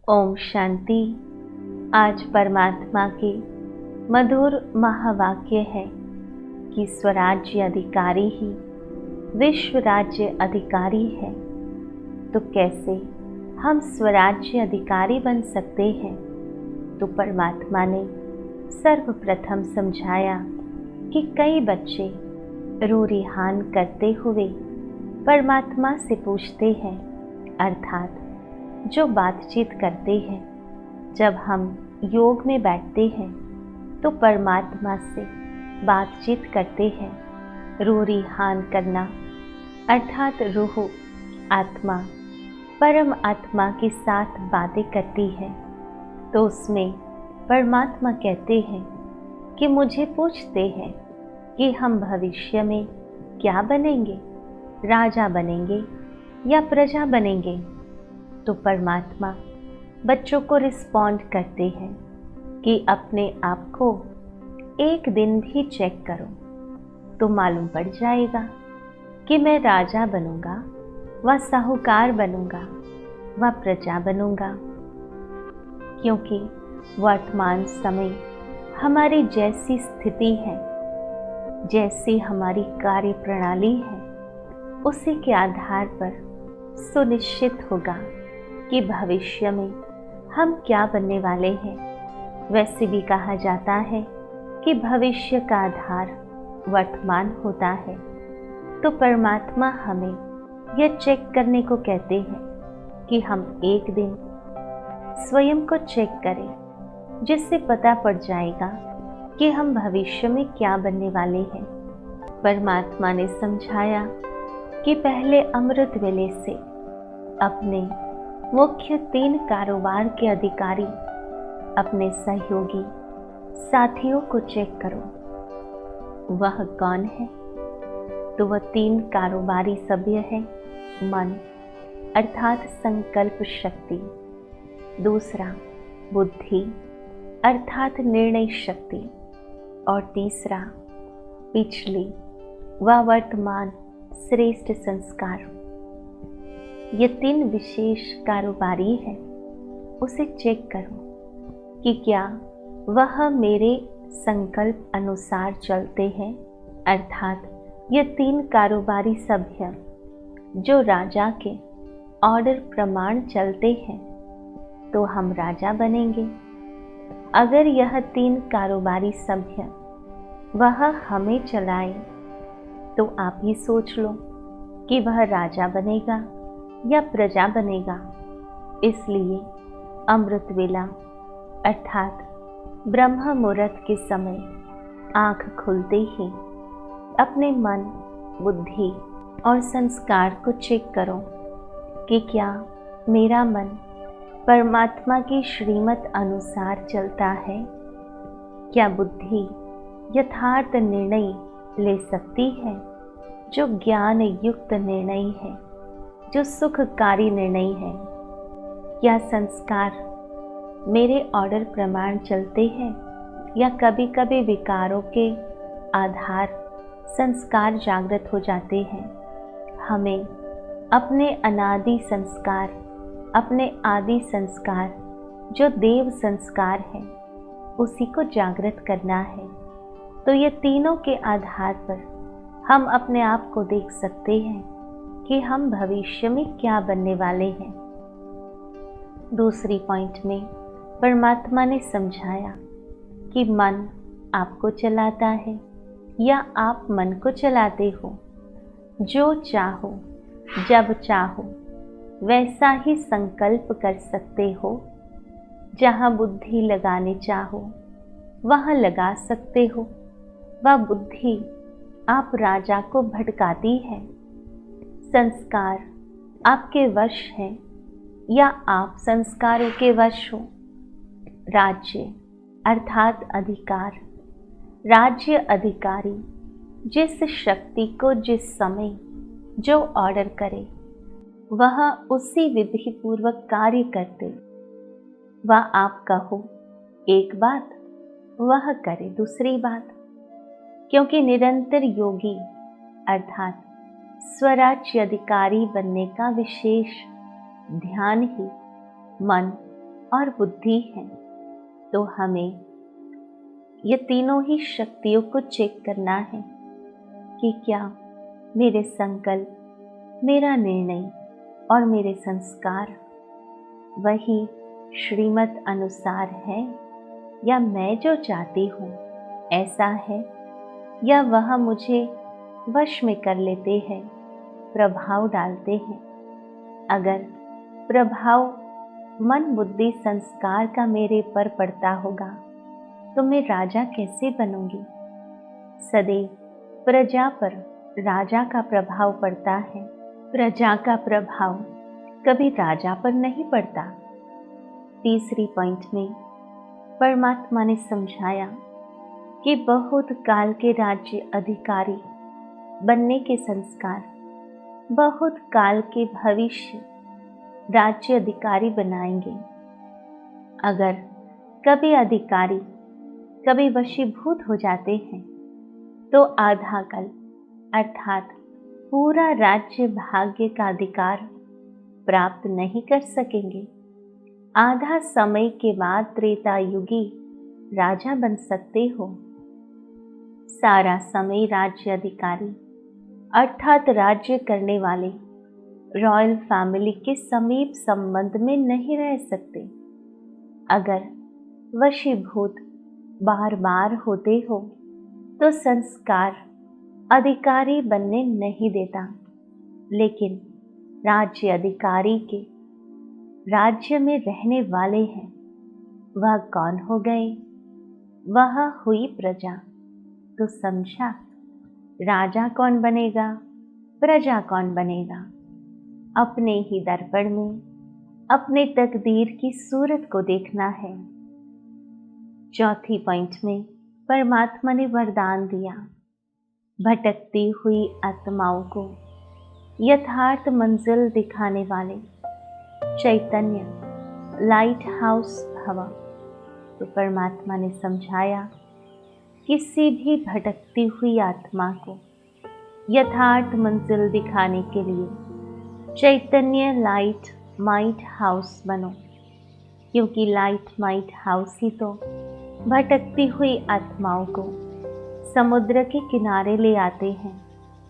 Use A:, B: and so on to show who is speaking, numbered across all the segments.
A: ओम शांति। आज परमात्मा के मधुर महावाक्य है कि स्वराज्य अधिकारी ही विश्व राज्य अधिकारी है। तो कैसे हम स्वराज्य अधिकारी बन सकते हैं? तो परमात्मा ने सर्वप्रथम समझाया कि कई बच्चे रूरिहान करते हुए परमात्मा से पूछते हैं, अर्थात जो बातचीत करते हैं। जब हम योग में बैठते हैं तो परमात्मा से बातचीत करते हैं। रूरिहान करना अर्थात रूह आत्मा परम आत्मा के साथ बातें करती है। तो उसमें परमात्मा कहते हैं कि मुझे पूछते हैं कि हम भविष्य में क्या बनेंगे, राजा बनेंगे या प्रजा बनेंगे। तो परमात्मा बच्चों को रिस्पॉन्ड करते हैं कि अपने आप को एक दिन भी चेक करो तो मालूम पड़ जाएगा कि मैं राजा बनूंगा व साहूकार बनूंगा व प्रजा बनूंगा। क्योंकि वर्तमान समय हमारी जैसी स्थिति है, जैसी हमारी कार्य प्रणाली है, उसी के आधार पर सुनिश्चित होगा कि भविष्य में हम क्या बनने वाले हैं। वैसे भी कहा जाता है कि भविष्य का आधार वर्तमान होता है। तो परमात्मा हमें यह चेक करने को कहते हैं कि हम एक दिन स्वयं को चेक करें, जिससे पता पड़ जाएगा कि हम भविष्य में क्या बनने वाले हैं। परमात्मा ने समझाया कि पहले अमृत वेले से अपने मुख्य 3 कारोबार के अधिकारी, अपने सहयोगी साथियों को चेक करो। वह कौन है? तो वह 3 कारोबारी सभ्य है। मन अर्थात संकल्प शक्ति, दूसरा बुद्धि अर्थात निर्णय शक्ति, और तीसरा पिछली व वर्तमान श्रेष्ठ संस्कार। ये 3 विशेष कारोबारी हैं। उसे चेक करो कि क्या वह मेरे संकल्प अनुसार चलते हैं। अर्थात ये 3 कारोबारी सभ्य जो राजा के ऑर्डर प्रमाण चलते हैं तो हम राजा बनेंगे। अगर यह 3 कारोबारी सभ्य वह हमें चलाए तो आप ही सोच लो कि वह राजा बनेगा या प्रजा बनेगा। इसलिए अमृत वेला अर्थात ब्रह्म मुहूर्त के समय आँख खुलते ही अपने मन, बुद्धि और संस्कार को चेक करो कि क्या मेरा मन परमात्मा की श्रीमत अनुसार चलता है। क्या बुद्धि यथार्थ निर्णय ले सकती है, जो ज्ञान युक्त निर्णय है, जो सुखकारी निर्णय है। क्या संस्कार मेरे ऑर्डर प्रमाण चलते हैं या कभी कभी विकारों के आधार संस्कार जागृत हो जाते हैं। हमें अपने अनादि संस्कार, अपने आदि संस्कार जो देव संस्कार है, उसी को जागृत करना है। तो ये तीनों के आधार पर हम अपने आप को देख सकते हैं कि हम भविष्य में क्या बनने वाले हैं। दूसरी पॉइंट में परमात्मा ने समझाया कि मन आपको चलाता है या आप मन को चलाते हो। जो चाहो जब चाहो वैसा ही संकल्प कर सकते हो। जहाँ बुद्धि लगाने चाहो वहाँ लगा सकते हो। वह बुद्धि आप राजा को भटकाती है। संस्कार आपके वश हैं या आप संस्कारों के वश हो। राज्य अर्थात अधिकार, राज्य अधिकारी जिस शक्ति को जिस समय जो ऑर्डर करे वह उसी विधि पूर्वक कार्य करते। वह आप कहो एक बात, वह करे दूसरी बात। क्योंकि निरंतर योगी अर्थात स्वराज्य अधिकारी बनने का विशेष ध्यान ही मन और बुद्धि है, तो हमें ये तीनों ही शक्तियों को चेक करना है कि क्या मेरे संकल्प, मेरा निर्णय और मेरे संस्कार वही श्रीमत अनुसार है, या मैं जो चाहती हूँ ऐसा है, या वह मुझे वश में कर लेते हैं, प्रभाव डालते हैं। अगर प्रभाव मन बुद्धि संस्कार का मेरे पर पड़ता होगा तो मैं राजा कैसे बनूंगी? सदैव प्रजा पर राजा का प्रभाव पड़ता है, प्रजा का प्रभाव कभी राजा पर नहीं पड़ता। तीसरी पॉइंट में परमात्मा ने समझाया कि बहुत काल के राज्य अधिकारी बनने के संस्कार बहुत काल के भविष्य राज्य अधिकारी बनाएंगे। अगर कभी अधिकारी कभी वशीभूत हो जाते हैं तो आधा कल अर्थात पूरा राज्य भाग्य का अधिकार प्राप्त नहीं कर सकेंगे। आधा समय के बाद त्रेता युगी राजा बन सकते हो। सारा समय राज्य अधिकारी अर्थात राज्य करने वाले रॉयल फैमिली के समीप संबंध में नहीं रह सकते। अगर वशीभूत बार बार होते हो तो संस्कार अधिकारी बनने नहीं देता। लेकिन राज्य अधिकारी के राज्य में रहने वाले हैं, वह कौन हो गए? वह हुई प्रजा। तो समझा, राजा कौन बनेगा, प्रजा कौन बनेगा? अपने ही दर्पण में अपने तकदीर की सूरत को देखना है। चौथी पॉइंट में परमात्मा ने वरदान दिया, भटकती हुई आत्माओं को यथार्थ मंजिल दिखाने वाले चैतन्य लाइट हाउस भव। तो परमात्मा ने समझाया, किसी भी भटकती हुई आत्मा को यथार्थ मंजिल दिखाने के लिए चैतन्य लाइट माइट हाउस बनो, क्योंकि लाइट माइट हाउस ही तो भटकती हुई आत्माओं को समुद्र के किनारे ले आते हैं,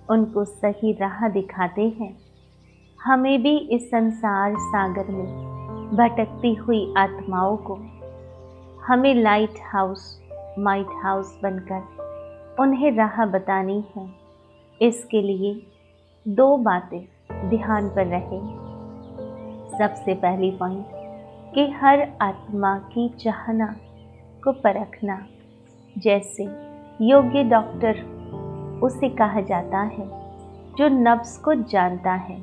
A: उनको सही राह दिखाते हैं। हमें भी इस संसार सागर में भटकती हुई आत्माओं को हमें लाइट हाउस माइट हाउस बनकर उन्हें राह बतानी है। इसके लिए दो बातें ध्यान पर रहे। सबसे पहली पॉइंट कि हर आत्मा की चाहना को परखना, जैसे योग्य डॉक्टर उसे कहा जाता है जो नब्ज को जानता है।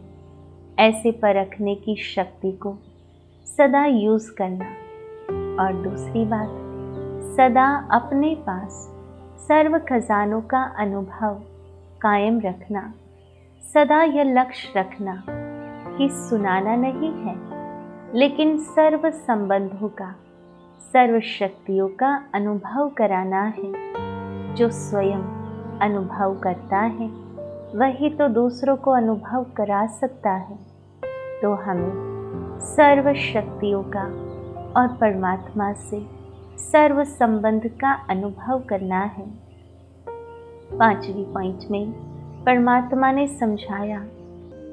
A: ऐसे परखने की शक्ति को सदा यूज करना। और दूसरी बात, सदा अपने पास सर्व खजानों का अनुभव कायम रखना। सदा यह लक्ष्य रखना कि सुनाना नहीं है, लेकिन सर्व संबंधों का, सर्व शक्तियों का अनुभव कराना है। जो स्वयं अनुभव करता है वही तो दूसरों को अनुभव करा सकता है। तो हमें सर्व शक्तियों का और परमात्मा से सर्व संबंध का अनुभव करना है। पांचवी पॉइंट में परमात्मा ने समझाया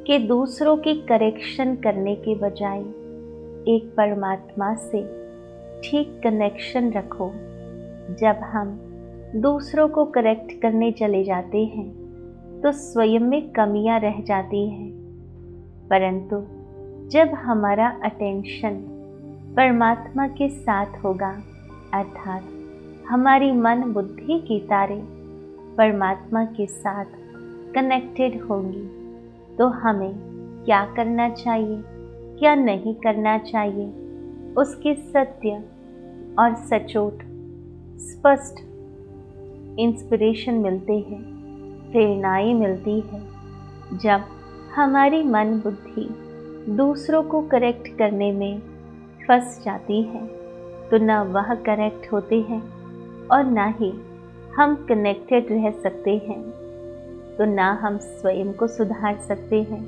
A: कि दूसरों की करेक्शन करने के बजाय एक परमात्मा से ठीक कनेक्शन रखो। जब हम दूसरों को करेक्ट करने चले जाते हैं तो स्वयं में कमियां रह जाती हैं, परंतु जब हमारा अटेंशन परमात्मा के साथ होगा, अर्थात हमारी मन बुद्धि की तारें परमात्मा के साथ कनेक्टेड होंगी, तो हमें क्या करना चाहिए, क्या नहीं करना चाहिए, उसके सत्य और सचोट स्पष्ट इंस्पिरेशन मिलते हैं, प्रेरणाएं मिलती है। जब हमारी मन बुद्धि दूसरों को करेक्ट करने में फंस जाती है तो न वह करेक्ट होते हैं और न ही हम कनेक्टेड रह सकते हैं। तो न हम स्वयं को सुधार सकते हैं,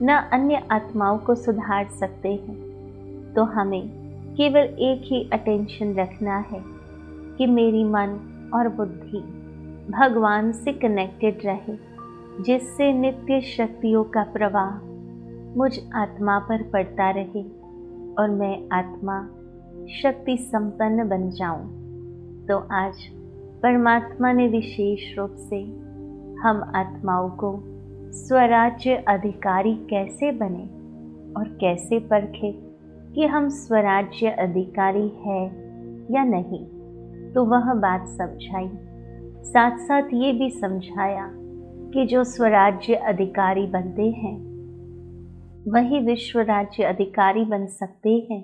A: न अन्य आत्माओं को सुधार सकते हैं। तो हमें केवल एक ही अटेंशन रखना है कि मेरी मन और बुद्धि भगवान से कनेक्टेड रहे, जिससे नित्य शक्तियों का प्रवाह मुझ आत्मा पर पड़ता रहे और मैं आत्मा शक्ति संपन्न बन जाऊं। तो आज परमात्मा ने विशेष रूप से हम आत्माओं को स्वराज्य अधिकारी कैसे बने और कैसे परखे कि हम स्वराज्य अधिकारी है या नहीं, तो वह बात समझाई। साथ साथ ये भी समझाया कि जो स्वराज्य अधिकारी बनते हैं वही विश्व राज्य अधिकारी बन सकते हैं।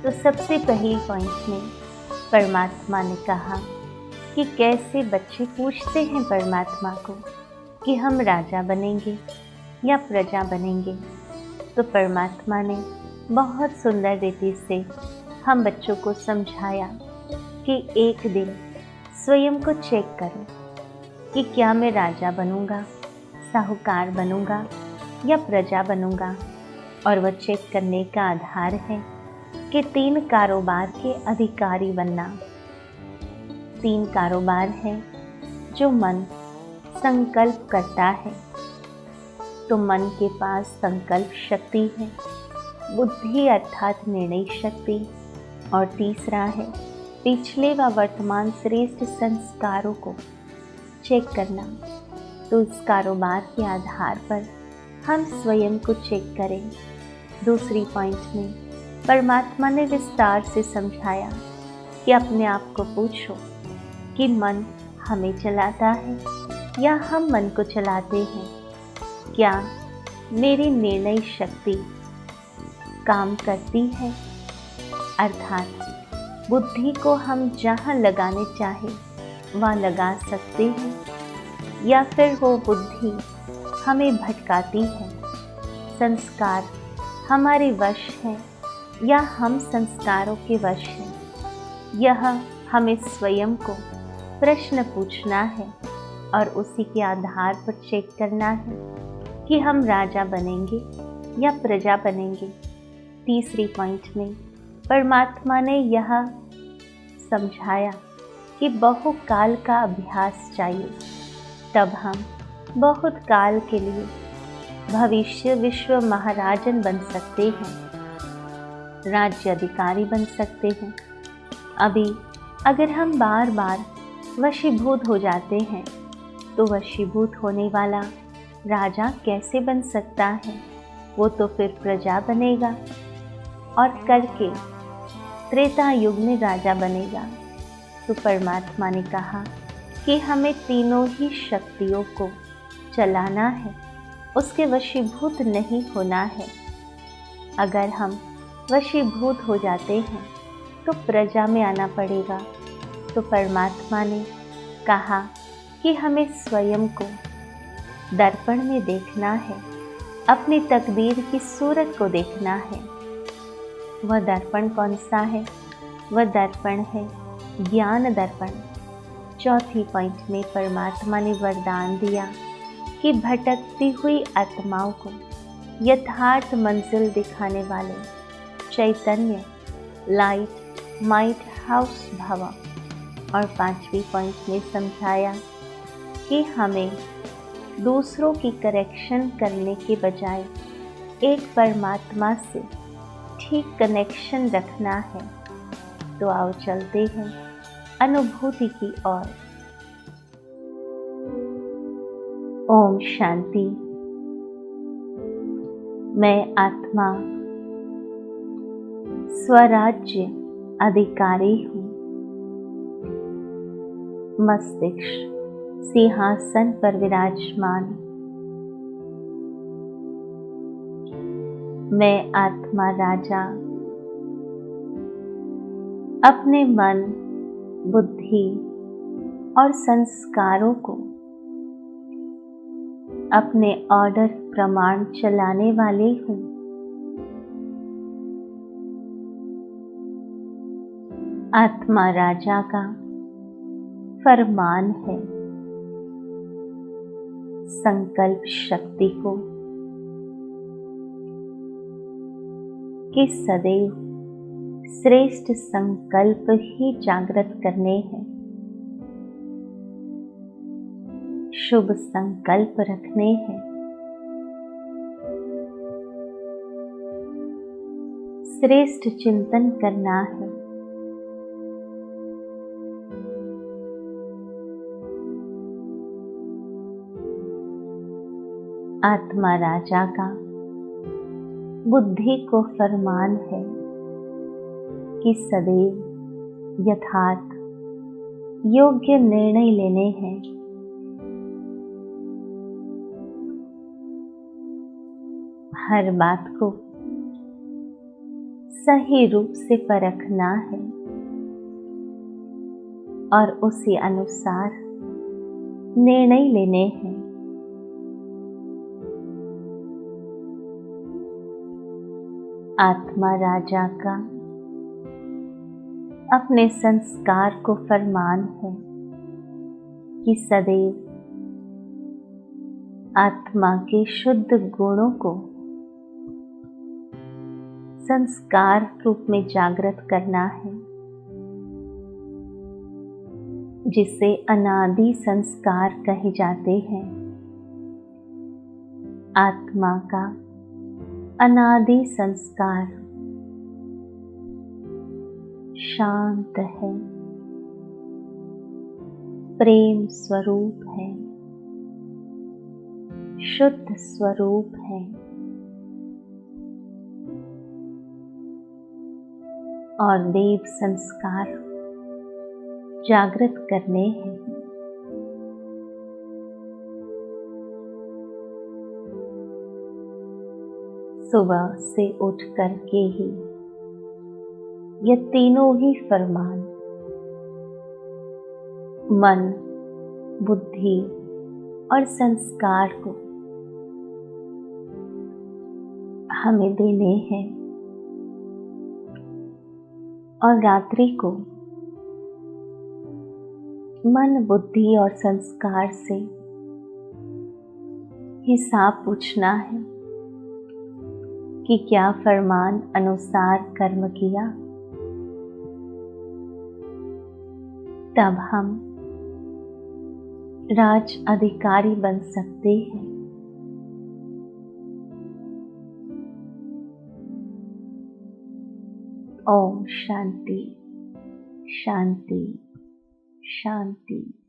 A: तो सबसे पहले पॉइंट में परमात्मा ने कहा कि कैसे बच्चे पूछते हैं परमात्मा को कि हम राजा बनेंगे या प्रजा बनेंगे। तो परमात्मा ने बहुत सुंदर रीति से हम बच्चों को समझाया कि एक दिन स्वयं को चेक करो कि क्या मैं राजा बनूंगा, साहूकार बनूंगा या प्रजा बनूंगा। और वह चेक करने का आधार है कि 3 कारोबार के अधिकारी बनना। 3 कारोबार है जो मन संकल्प करता है, तो मन के पास संकल्प शक्ति है, बुद्धि अर्थात निर्णय शक्ति, और तीसरा है पिछले व वर्तमान श्रेष्ठ संस्कारों को चेक करना। तो इस कारोबार के आधार पर हम स्वयं को चेक करें। दूसरी पॉइंट में परमात्मा ने विस्तार से समझाया कि अपने आप को पूछो कि मन हमें चलाता है या हम मन को चलाते हैं। क्या मेरी निर्णय शक्ति काम करती है, अर्थात बुद्धि को हम जहाँ लगाने चाहे वहाँ लगा सकते हैं, या फिर वो बुद्धि हमें भटकाती है। संस्कार हमारे वश हैं या हम संस्कारों के वश हैं, यह हमें स्वयं को प्रश्न पूछना है और उसी के आधार पर चेक करना है कि हम राजा बनेंगे या प्रजा बनेंगे। तीसरी पॉइंट में परमात्मा ने यह समझाया कि बहुकाल का अभ्यास चाहिए, तब हम बहुत काल के लिए भविष्य विश्व महाराजन बन सकते हैं, राज्य अधिकारी बन सकते हैं। अभी अगर हम बार बार वशीभूत हो जाते हैं तो वशीभूत होने वाला राजा कैसे बन सकता है? वो तो फिर प्रजा बनेगा और करके त्रेता युग में राजा बनेगा। तो परमात्मा ने कहा कि हमें तीनों ही शक्तियों को चलाना है, उसके वशीभूत नहीं होना है। अगर हम वशीभूत हो जाते हैं तो प्रजा में आना पड़ेगा। तो परमात्मा ने कहा कि हमें स्वयं को दर्पण में देखना है, अपनी तकदीर की सूरत को देखना है। वह दर्पण कौन सा है? वह दर्पण है ज्ञान दर्पण। चौथी पॉइंट में परमात्मा ने वरदान दिया कि भटकती हुई आत्माओं को यथार्थ मंजिल दिखाने वाले चैतन्य लाइट माइट हाउस भव। और 5वीं पॉइंट में समझाया कि हमें दूसरों की करेक्शन करने के बजाय एक परमात्मा से ठीक कनेक्शन रखना है। तो आओ चलते हैं अनुभूति की ओर। ओम शांति। मैं आत्मा स्वराज्य अधिकारी हूँ। मस्तिष्क सिंहासन पर विराजमान। मैं आत्मा राजा अपने मन, बुद्धि और संस्कारों को अपने ऑर्डर प्रमाण चलाने वाले हूँ। आत्मा राजा का फरमान है संकल्प शक्ति को कि सदैव श्रेष्ठ संकल्प ही जागृत करने हैं, शुभ संकल्प रखने हैं, श्रेष्ठ चिंतन करना है। आत्मा राजा का बुद्धि को फरमान है कि सदैव यथार्थ योग्य निर्णय लेने हैं। हर बात को सही रूप से परखना है और उसी अनुसार निर्णय लेने हैं। आत्मा राजा का अपने संस्कार को फरमान है कि सदैव आत्मा के शुद्ध गुणों को संस्कार रूप में जागृत करना है, जिसे अनादि संस्कार कहे जाते हैं। आत्मा का अनादि संस्कार शांत है, प्रेम स्वरूप है, शुद्ध स्वरूप है और देव संस्कार जागृत करने हैं। सुबह से उठ करके ही ये तीनों ही फरमान मन, बुद्धि और संस्कार को हमें देने हैं और रात्रि को मन, बुद्धि और संस्कार से हिसाब पूछना है कि क्या फरमान अनुसार कर्म किया। तब हम राज अधिकारी बन सकते हैं। ओम शांति, शांति, शांति।